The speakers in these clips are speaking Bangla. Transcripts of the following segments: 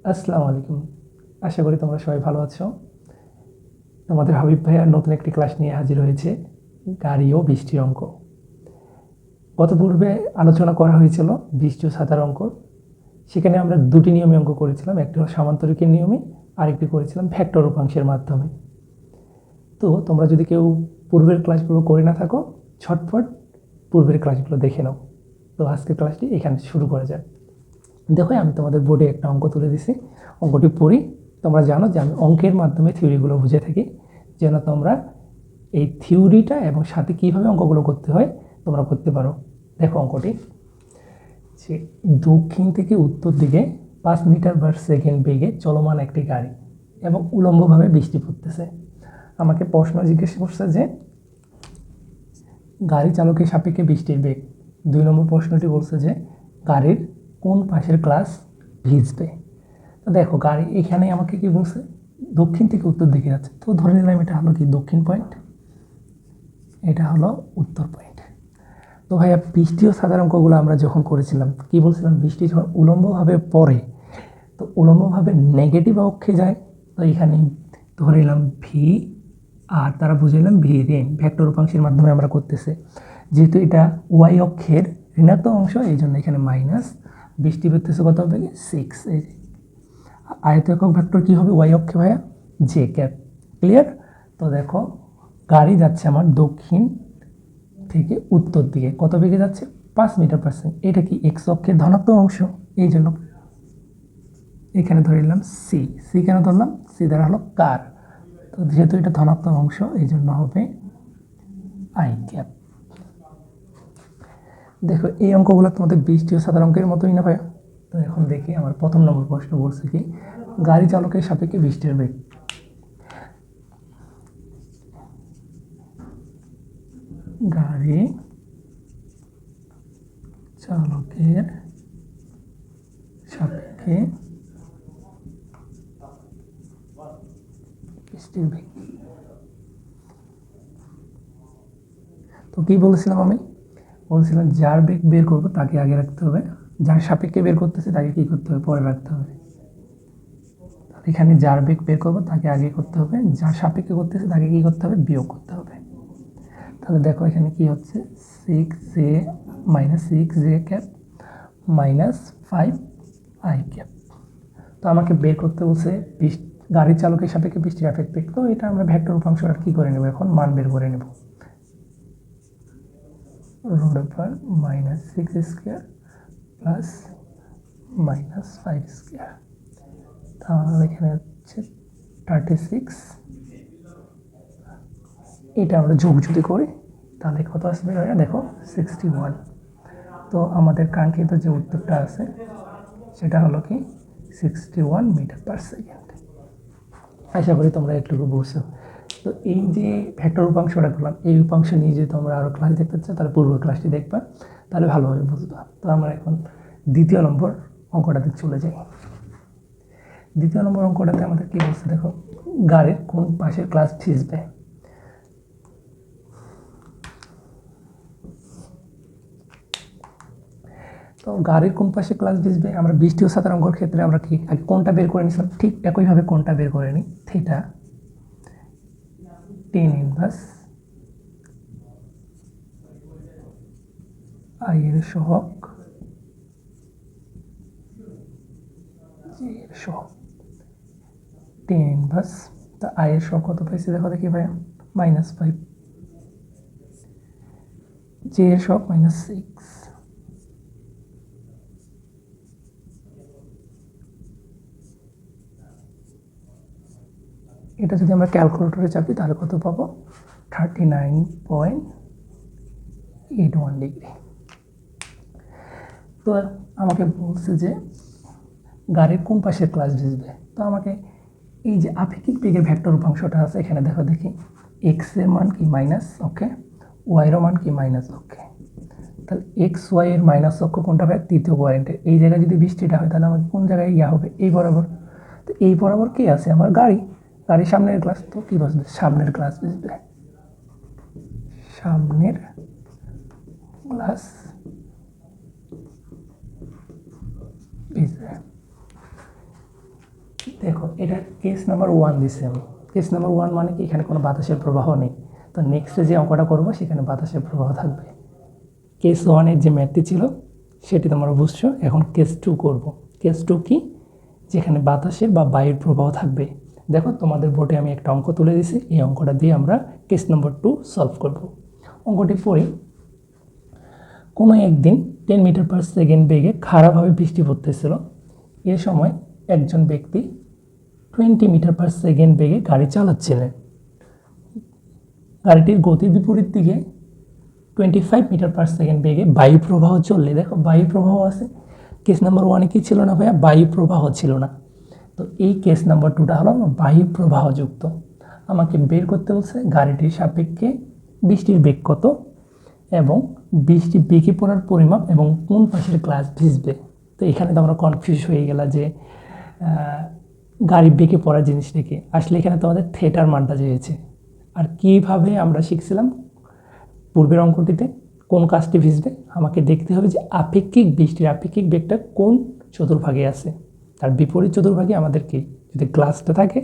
আসসালামু আলাইকুম। আশা করি তোমরা সবাই ভালো আছো। তোমাদের হাবিব ভাইয়া নতুন একটি ক্লাস নিয়ে হাজির হয়েছে, গাড়ি ও বৃষ্টির অঙ্ক। গত পূর্বে আলোচনা করা হয়েছিল বৃষ্টি ও ছাতার অঙ্ক। সেখানে আমরা দুটি নিয়মে অঙ্ক করেছিলাম, একটি হলো সামান্তরিকের নিয়মে, আরেকটি করেছিলাম ভেক্টর উপাংশের মাধ্যমে। তো তোমরা যদি কেউ পূর্বের ক্লাসগুলো করে না থাকো, ঝটপট পূর্বের ক্লাসগুলো দেখে নাও। তো আজকের ক্লাসটি এখানে শুরু করা যাক। দেখো, আমি তোমাদের বোর্ডে একটা অঙ্ক তুলে দিছি, অঙ্কটি পড়ি। তোমরা জানো যে আমি অঙ্কের মাধ্যমে থিওরিগুলো বুঝে থাকি, যেন তোমরা এই থিওরিটা এবং সাথে কীভাবে অঙ্কগুলো করতে হয় তোমরা করতে পারো। দেখো অঙ্কটি, যে দক্ষিণ থেকে উত্তর দিকে 5 মিটার/সেকেন্ড বেগে চলমান একটি গাড়ি এবং উলম্বভাবে বৃষ্টি পড়তেছে। আমাকে প্রশ্ন জিজ্ঞেস করছে যে গাড়ি চালকের সাপেক্ষে বৃষ্টির বেগ। 2 নম্বর প্রশ্নটি বলছে যে গাড়ির কোন পাশের ক্লাস ভিজবে। তো দেখো, গাড়ি এখানে আমাকে কি বলছে, দক্ষিণ থেকে উত্তর দিকে যাচ্ছে। তো ধরে নিলাম এটা হলো কি দক্ষিণ পয়েন্ট, এটা হলো উত্তর পয়েন্ট। তো ভাইয়া বৃষ্টি ও সাধারণ অঙ্কগুলো আমরা যখন করেছিলাম কি বলছিলাম, বৃষ্টি যখন উলম্বভাবে পড়ে তো উলম্বভাবে নেগেটিভ অক্ষে যায়। তো এখানে ধরে নিলাম ভি, আর তারা বুঝাইলাম ভি রেন, ভেক্টর উপাংশের মাধ্যমে আমরা করতেছে। যেহেতু এটা ওয়াই অক্ষের ঋণাত্মক অংশ, এই জন্য এখানে মাইনাস। বৃষ্টি পড়তেছে কত হবে, 6। এই আয়ত একক ভেক্টর কী হবে ওয়াই অক্ষে ভাইয়া, জে ক্যাপ। ক্লিয়ার? তো দেখো, গাড়ি যাচ্ছে আমার দক্ষিণ থেকে উত্তর দিকে, কত বেগে যাচ্ছে, 5 মিটার/সেকেন্ড। এটা কি এক্স অক্ষের ধনাত্মক অংশ, এই জন্য এখানে ধরে নিলাম সি। সি কেন ধরলাম, সি দ্বারা হলো কার। তো যেহেতু এটা ধনাত্মক অংশ, এই জন্য হবে আই ক্যাপ। দেখো, এই অঙ্কগুলো তোমাদের বৃষ্টি ও সাধারণ অঙ্কের মতোই না ভাইয়া। তো এখন দেখি আমার 1 নম্বর প্রশ্ন বলছে কি, গাড়ি চালকের সাপেক্ষে বৃষ্টির বেগ। গাড়ি চালকের সাপেক্ষে বৃষ্টির বেগ। তো কি বলেছিলাম আমি, বলছিলাম যার বেগ বের করবো তাকে আগে রাখতে হবে, যার সাপেক্ষে বের করতেছে তাকে কি করতে হবে, পরে রাখতে হবে। এখানে যার বেগ বের করবো তাকে আগে করতে হবে, যার সাপেক্ষে করতেছে তাকে কি করতে হবে, বিয়োগ করতে হবে। তাহলে দেখো এখানে কি হচ্ছে, 6 J minus 6 J cap minus 5 I cap. তো আমাকে বের করতে বলছে গাড়ির চালকের সাপেক্ষে বৃষ্টির এফেক্ট বেগ। তো এটা আমরা ভেক্টর উপাংশ আর কি করে নেব, এখন মান বের করে নেব। Root over -6 square plus -5 square. তাহলে এখানে হচ্ছে 36। এটা আমরা যোগ যদি করি তাহলে কত আসবে, দেখো 61। তো আমাদের কাঙ্ক্ষিত যে উত্তরটা আছে সেটা হলো কি 61 মিটার/সেকেন্ড। আশা করি তোমরা একটুকু বুঝছো। তো এই যে ভেক্টর উপাংশটা করলাম, এই উপাংশ নিয়ে যদি তোমরা আরও ক্লাস দেখতে চাও তাহলে পূর্ব ক্লাসটি দেখবা, তাহলে ভালোভাবে বুঝবা। তো আমরা এখন 2য় নম্বর অঙ্কটাতে চলে যাই। 2য় নম্বর অঙ্কটাতে আমাদের কি বলছে, দেখো গাড়ির কোন পাশের ক্লাস ভিজবে। তো গাড়ির কোন পাশে ক্লাস ভিজবে, আমরা বৃষ্টি ও ছাতার অঙ্কর ক্ষেত্রে আমরা কি আগে কোনটা বের করে নিয়েছিলাম, ঠিক একইভাবে কোনটা বের করে নিই। থিটা টেন ইনভার্স আই এর সহগ জি এর সহগ টেন ইনভার্স। তা আই এর সহগ কত পাইছি, দেখো দেখি ভাইয়া, -5। জে এর সহগ -6। এটা যদি আমরা ক্যালকুলেটরে চাপি তাহলে কত পাবো, 39.81 ডিগ্রি। তো আমাকে বলছে যে গাড়ির কোন পাশের ক্লাস ভিজবে। তো আমাকে এই যে আপেক্ষিক বেগের ভেক্টর উপাংশটা আছে এখানে দেখো দেখি, এক্স এর মান কি মাইনাস ওকে, ওয়াইয়ের মান কি মাইনাস ওকে। তাহলে এক্স ওয়াই এর মাইনাস অক্ষ কোনটা হবে, তৃতীয় কোয়ারেন্টে। এই জায়গায় যদি বৃষ্টিটা হয় তাহলে আমাকে কোন জায়গায় ইয়া হবে, এই বরাবর। তো এই বরাবর কি আছে, আমার গাড়ি, গাড়ির সামনের গ্লাস। তো কি বসবে, সামনের গ্লাস ভিজবে, সামনের গ্লাস ভিজবে। দেখো এটা কেস নাম্বার 1 দিছি আমি। কেস নাম্বার 1 মানে কি এখানে কোনো বাতাসের প্রবাহ নেই, তো নেক্সটে যে অঙ্কটা করব সেখানে বাতাসের প্রবাহ থাকবে। কেস 1 এর যে ম্যাথটি ছিল সেটি তোমরা বুঝছো। এখন কেস 2 করব। কেস 2 কি? যেখানে বাতাসের বা বায়ুর প্রবাহ থাকবে। দেখো তোমাদের বোর্ডে আমি একটা অঙ্ক তুলে দিয়েছি, এই অঙ্কটা দিয়ে আমরা কেস নাম্বার 2 সলভ করব। অঙ্কটি পড়ি। কোনো একদিন 10 মিটার পার সেকেন্ড বেগে খারাপভাবে বৃষ্টি পড়তেছিল। এ সময় একজন ব্যক্তি 20 মিটার পার সেকেন্ড বেগে গাড়ি চালাচ্ছিলেন। গাড়িটির গতির বিপরীত দিকে 25 মিটার পার সেকেন্ড বেগে বায়ু প্রবাহ চললে, দেখো বায়ু প্রবাহ আছে। কেস নাম্বার 1 কি ছিল না ভাইয়া? বায়ু প্রবাহ ছিল না। তো এই কেস নাম্বার 2টা হলো বায়ু প্রবাহযুক্ত। আমাকে বের করতে বলছে গাড়িটির সাপেক্ষে বৃষ্টির বেগ কত এবং বৃষ্টি বেগে পড়ার পরিমাপ এবং কোন পাশের গ্লাস ভিজবে। তো এখানে তো আমরা কনফিউজ হয়ে গেল যে গাড়ি বেগে পড়ার জিনিসটাকে, আসলে এখানে তো আমাদের থিয়েটার মানটা চেয়েছে। আর কীভাবে আমরা শিখছিলাম পূর্বের অঙ্কটিতে কোন কাজটি ভিজবে, আমাকে দেখতে হবে যে আপেক্ষিক বৃষ্টির আপেক্ষিক বেগটা কোন চতুর্ভাগে আছে, তার বিপরীত চতুর্ভাগে আমাদের কি যদি গ্লাসটা থাকে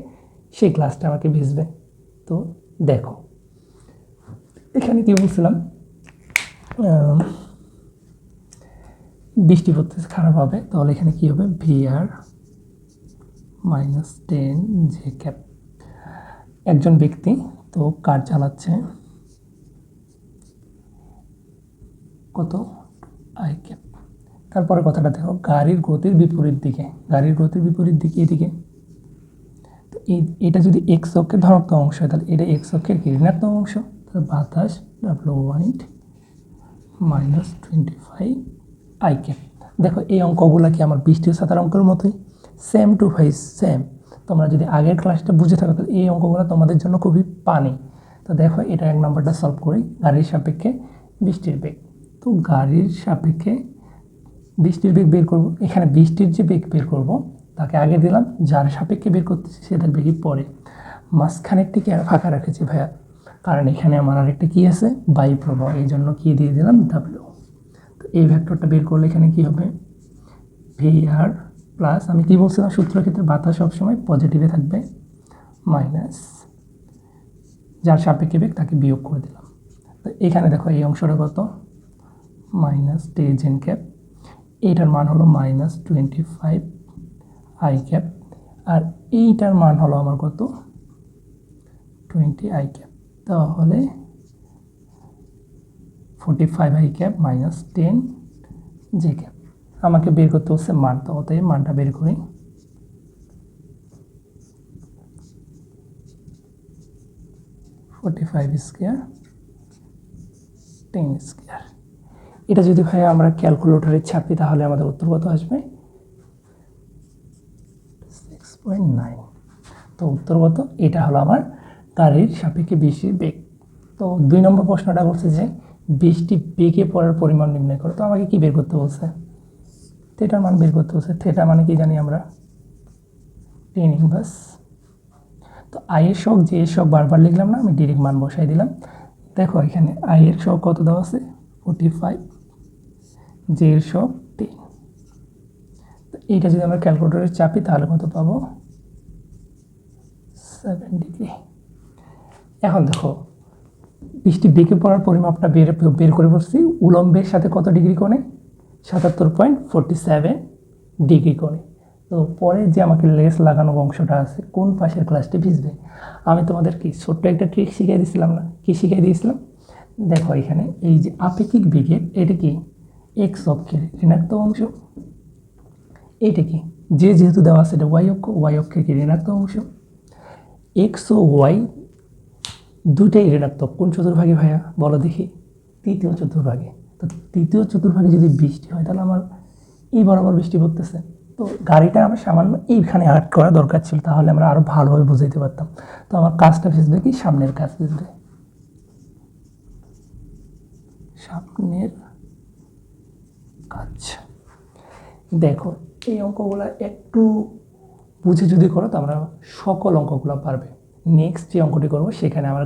সেই গ্লাসটা আমাকে ভিজবে। তো দেখো এখানে কি বলছিলাম, বৃষ্টি পড়তেছে খারাপ হবে, তাহলে এখানে কি হবে VR -10 যে ক্যাপ। একজন ব্যক্তি তো কার চালাচ্ছে কত আই ক্যাপ। তারপরে কথাটা দেখো গাড়ির গতির বিপরীত দিকে, গাড়ির গতির বিপরীত দিকে এদিকে। তো এটা যদি এক্স অক্ষের ধনাত্মক অংশ হয় তাহলে এটা এক্স অক্ষের কি ঋণাত্মক অংশ, তাহলে বাতাস W1 -25 আই ক্যাপ। দেখো এই অঙ্কগুলো কি আমার বৃষ্টির ছাতার অঙ্কের মতোই সেম টু ফাইস সেম। তোমরা যদি আগের ক্লাসটা বুঝে থাকো তাহলে এই অঙ্কগুলো তোমাদের জন্য খুবই পানি। তো দেখো এটা 1 নম্বরটা সলভ করি। গাড়ির সাপেক্ষে বৃষ্টির বেগ, তো গাড়ির সাপেক্ষে বৃষ্টির বেগ বের করব। এখানে বৃষ্টির যে বেগ বের করব তাকে আগে দিলাম, যার সাপেক্ষে বের করতেছি সেটার বেগই পরে। মাঝখানেরটিকে ফাঁকা রেখেছি ভাইয়া, কারণ এখানে আমার আরেকটা কি আছে বায়ু প্রবাহ, এই জন্য কি দিয়ে দিলাম W। তো এই ভেক্টরটা বের করলে এখানে কি হবে VR প্লাস, আমি কি বলছিলাম সূত্রের ক্ষেত্রে বাতাস সবসময় পজিটিভে থাকবে, মাইনাস যার সাপেক্ষে বেগ তাকে বিয়োগ করে দিলাম। তো এখানে দেখো এই অংশটা কত -10 ক্যাপ, এইটার মান হলো -25 আই ক্যাপ, আর এইটার মান হলো আমার কত 20 আই ক্যাপ, তাহলে 45 আই ক্যাপ -10 জে ক্যাপ। আমাকে বের করতে হচ্ছে মান, তো অতএব মানটা বের করি। Square 10 square. এটা যদি ভাই আমরা ক্যালকুলেটরে ছাপি তাহলে আমাদের উত্তর কত আসবে 6.9। তো উত্তর কত, এটা হলো আমার গাড়ির সাপেক্ষে বৃষ্টির বেগ। তো 2 নম্বর প্রশ্নটা বলছে যে বৃষ্টি বেগে পড়ার পরিমাণ নির্ণয় করো। তো আমাকে কি বের করতে বলছে, থিটার মান বের করতে বলছে। থিটা মানে কি জানি আমরা tan ইনভার্স। তো আই এর শক জে এর শক বারবার লিখলাম না, আমি ডিরেক্ট মান বসাই দিলাম। দেখো এখানে আই এর শক কত দেওয়া আছে 45, জে এর শক 10। তো এইটা যদি আমরা ক্যালকুলেটরে চাপি তাহলে কত পাবো 7 ডিগ্রি। এখন দেখো বৃষ্টি বেগে পড়ার পরিমাপটা বের করে বসছি উলম্বের সাথে কত ডিগ্রি কোণে 77.47 ডিগ্রি কোণে। তো পরে যে আমাকে লেস লাগানো অংশটা আছে কোন পাশের গ্লাসটি ভিজবে, আমি তোমাদের কি ছোট্ট একটা ট্রিক শিখিয়ে দিয়েছিলাম না, কি শিখিয়ে দিয়েছিলাম দেখো এখানে এই যে আপেক্ষিক বেগের এটা কি এক্স অক্ষের ঋণাত্মক অংশ, এটা কি যেহেতু দেওয়া আছে এটা ওয়াই অক্ষের কি ঋণাত্মক অংশ, এক্স ও ওয়াই দুটাই ঋণাত্মক কোন চতুর্ভাগে ভাইয়া বলো দেখি, তৃতীয় চতুর্ভাগে। তো তৃতীয় চতুর্ভাগে যদি বৃষ্টি হয় তাহলে আমার এই বরাবর বৃষ্টি পড়তেছে। তো গাড়িটা আমার সামান্য এইখানে আর্ট করা দরকার ছিল, তাহলে আমরা আরও ভালোভাবে বুঝাইতে পারতাম। তো আমার কাজটা ভিজবে কি সামনের কাজ ভিজবে, সামনের কাজ। দেখো এই অঙ্কগুলো একটু বুঝে যদি করো তো আমরা সকল অঙ্কগুলো পারবে। নেক্সট যে অঙ্কটি করবো সেখানে আমার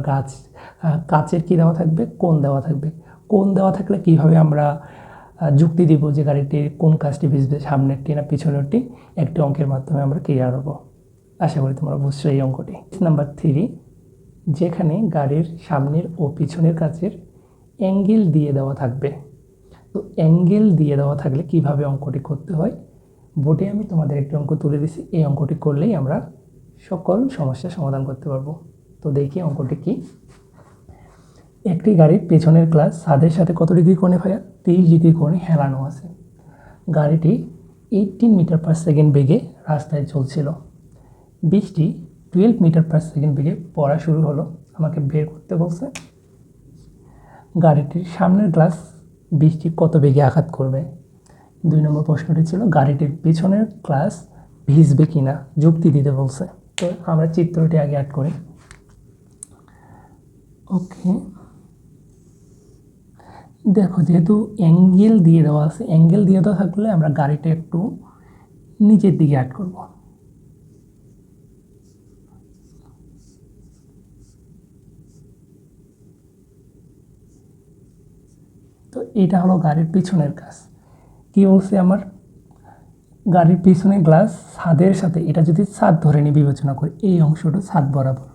কাচের কী দেওয়া থাকবে, কোণ দেওয়া থাকবে। কোণ দেওয়া থাকলে কীভাবে আমরা যুক্তি দিব যে গাড়িটির কোন কাজটি ভিজবে, সামনেরটি না পিছনেরটি, একটি অঙ্কের মাধ্যমে আমরা ক্লিয়ার হবো। আশা করি তোমরা বুঝছো এই অঙ্কটি। নাম্বার 3, যেখানে গাড়ির সামনের ও পিছনের কাছের অ্যাঙ্গেল দিয়ে দেওয়া থাকবে। তো অ্যাঙ্গেল দিয়ে দেওয়া থাকলে কিভাবে অঙ্কটি করতে হয় বোর্ডে আমি তোমাদের একটি অঙ্ক তুলে দিছি। এই অঙ্কটি করলেই আমরা সকল সমস্যার সমাধান করতে পারবো। তো দেখি অঙ্কটি কি। একটি গাড়ির পেছনের গ্লাস ছাদের সাথে কত ডিগ্রি কোণে ভাইয়া? 30 ডিগ্রি কোণে হেলানো আছে। গাড়িটি 18 মিটার পার সেকেন্ড বেগে রাস্তায় চলছিল। বৃষ্টি 12 মিটার পার সেকেন্ড বেগে পড়া শুরু হলো। আমাকে বের করতে বলছে গাড়িটির সামনের গ্লাস বৃষ্টি কত বেগে আঘাত করবে। 2 নম্বর প্রশ্নটি ছিল গাড়িটির পিছনের গ্লাস ভিজবে কিনা, যুক্তি দিতে বলছে। তো আমরা চিত্রটি আগে অ্যাড করি। ওকে, দেখো যেহেতু অ্যাঙ্গেল দিয়ে দেওয়া আছে, অ্যাঙ্গেল দিয়ে দেওয়া থাকলে আমরা গাড়িটা একটু নিচের দিকে অ্যাড করব। তো এটা হলো গাড়ির পিছনের গ্লাস। কি বলছে আমার, গাড়ির পিছনে গ্লাস ছাদের সাথে, এটা যদি ছাদ ধরে নিয়ে বিবেচনা করি, এই অংশটা ছাদ বরাবর।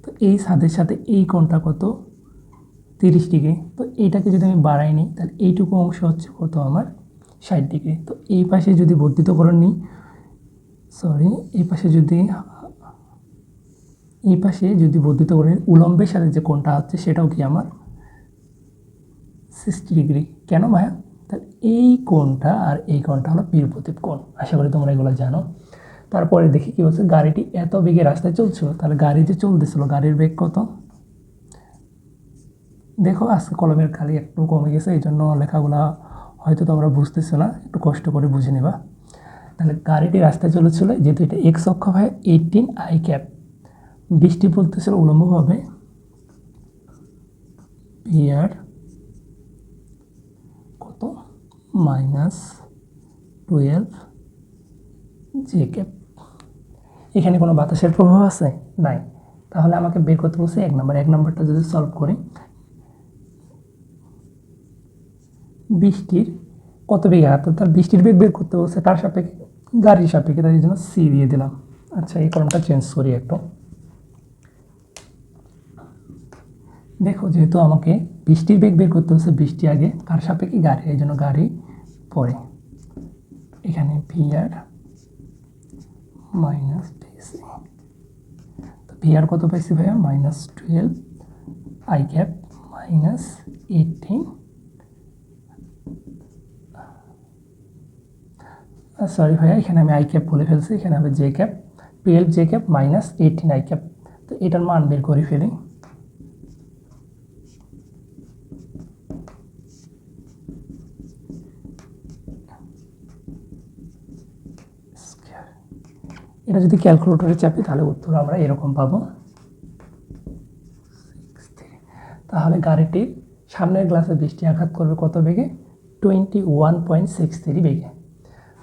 তো এই ছাদের সাথে এই কোণটা কত? 30 ডিগ্রি। তো এইটাকে যদি আমি বাড়াই নিই তাহলে এইটুকু অংশ হচ্ছে কত আমার? 60 ডিগ্রি। তো এই পাশে যদি বর্ধিতকরণ নিই, এই পাশে যদি বর্ধিতকরণ উলম্বের সাথে যে কোণটা হচ্ছে সেটাও কি আমার 60 ডিগ্রি। কেন ভাইয়া? তাহলে এই কোণটা আর এই কোণটা হলো বিপরীত কোণ। আশা করি তোমরা এগুলো জানো। তারপরে দেখি কি বলছে, গাড়িটি এত বেগে রাস্তায় চলছিল, তাহলে গাড়ি যে চলতেছিল গাড়ির বেগ কত? দেখো আজকে কলমের কালি একটু কমে গেছে, এই জন্য লেখাগুলা হয়তো তোমরা বুঝতেছো না, একটু কষ্ট করে বুঝে নিবা। তাহলে গাড়িটি রাস্তায় চলেছিল, যেহেতু এটা এক্স অক্ষ হয় 18 আই ক্যাপ, বৃষ্টি পড়তেছিল উলম্বভাবে পিআর কত? -12 জে ক্যাপ। এখানে কোনো বাতাসের প্রভাব আছে? নাই। তাহলে আমাকে বের করতে বলছে এক নম্বরটা যদি সলভ করি, বৃষ্টির কত বেগে আঘাত, তার বৃষ্টির বেগ বের করতে বলছে কার সাপেক্ষে? গাড়ির সাপেক্ষে, তাই জন্য সি দিয়ে দিলাম। আচ্ছা, এই কলমটা চেঞ্জ করি একটু। দেখো যেহেতু আমাকে বৃষ্টির বেগ বের করতে হচ্ছে, বৃষ্টি আগে, কার সাপেক্ষে? গাড়ি, এই জন্য গাড়ি পরে। এখানে ভিআর মাইনাস ডিসি। তো ভিআর কত পাইছি ভাইয়া? -12 আই ক্যাপ -18, সরি ভাইয়া এখানে আমি আই ক্যাপ বলে ফেলছি, এখানে হবে J cap, 12 J cap -18 I cap. তো এটার মান বের করে ফেলি। এটা যদি ক্যালকুলেটরে চাপি তাহলে উত্তর আমরা এরকম পাবো। তাহলে গাড়িটির সামনের গ্লাসে বৃষ্টি আঘাত করবে কত বেগে? 21.63 বেগে।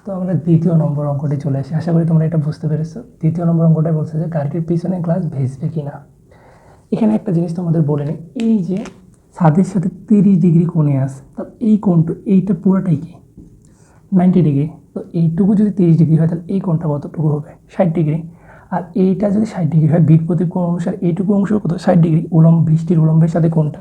তো আমরা দ্বিতীয় নম্বর অঙ্কটি চলে আসি। আশা করি তোমরা এটা বুঝতে পেরেছো। দ্বিতীয় নম্বর অঙ্কটাই বলছে যে গাড়িটির পিছনের গ্লাস ভিজবে কিনা। এখানে একটা জিনিস তোমাদের বলে নিই, এই যে ছাদের সাথে 30 ডিগ্রি কোণে আছে, তা এই কোণটা, এইটা পুরোটাই কি 90 ডিগ্রি। তো এইটুকু যদি 30 ডিগ্রি হয় তাহলে এই কোণটা কতটুকু হবে? 60 ডিগ্রি। আর এইটা যদি 60 ডিগ্রি হয়, বিপরীত কোণ অনুসারে এইটুকু অংশ কত? 60 ডিগ্রি। বৃষ্টির উলম্বের সাথে কোণটা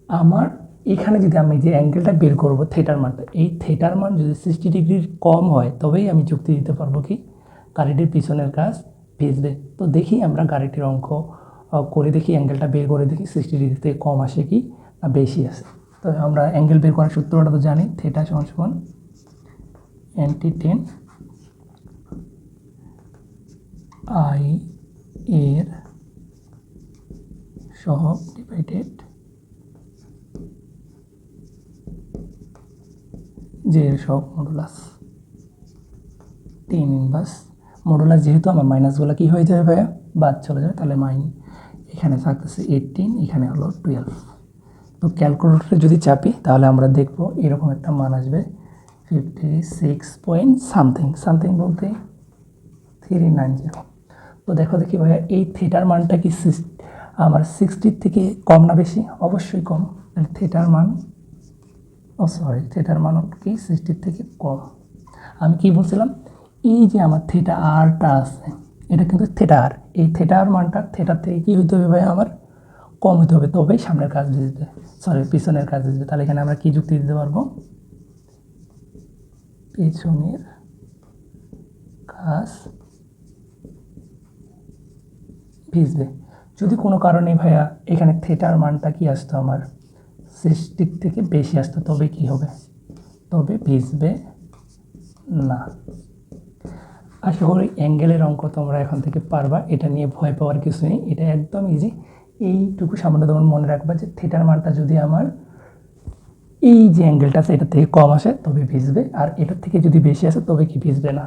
আমার, এখানে যদি আমি যে অ্যাঙ্গেলটা বের করবো থিটার মানটা, এই থিটার মান যদি 60 ডিগ্রির কম হয় তবেই আমি যুক্তি দিতে পারবো কি গাড়িটির পিছনের গ্লাস ভিজবে। তো দেখি আমরা গাড়িটির অঙ্ক করে দেখি, অ্যাঙ্গেলটা বের করে দেখি 60 ডিগ্রি থেকে কম আসে কি না বেশি আসে। তো আমরা অ্যাঙ্গেল বের করার সূত্রটা তো জানি, থিটা সমান anti-tan I এর সহগ ডিভাইডেড জে এর সহগ মডুলাস 10 ইনভার্স মডুলাস। যেহেতু আমার মাইনাসগুলো কি হয়ে যাবে ভাইয়া? বাদ চলে যাবে। তাহলে এখানে থাকতেছে 18, এখানে হলো 12। তো ক্যালকুলেটরে যদি চাপি তাহলে আমরা দেখবো এরকম একটা মান আসবে 56 পয়েন্ট সামথিং বলতে 390। তো দেখি ভাইয়া এই থিটার মানটা কি আমার 60 থেকে কম না বেশি? অবশ্যই কম। তাহলে থিটার মান কি 60 থেকে কম। আমি কি বলছিলাম, এই যে আমার থিটা আরটা আছে, এটা কিন্তু থিটার, এই থিটার মানটা থিটার থেকে কী হইতে হবে ভাই আমার কম হতে হবে, তবেই সামনের কাজ ভিজবে, সরি পিছনের কাজ ভিজবে। তাহলে এখানে আমরা কী যুক্তি দিতে পারবো, পিছনের কাজ ভিজবে। যদি কোনো কারণে ভাইয়া এখানে থিটার মানটা কি আসতো আমার 60 থেকে বেশি আসতো, তবে কি হবে, তবে ভিজবে না। আশা করি অ্যাঙ্গেলের অঙ্ক তোমরা এখন থেকে পারবা, এটা নিয়ে ভয় পাওয়ার কিছু নেই, এটা একদম ইজি। এইটুকু সামান্য তোমার মনে রাখবা যে থিটার মানটা যদি আমার এই যে অ্যাঙ্গেলটা আছে এটা থেকে কম আসে তবে ভিজবে, আর এটার থেকে যদি বেশি আসে তবে কি ভিজবে না।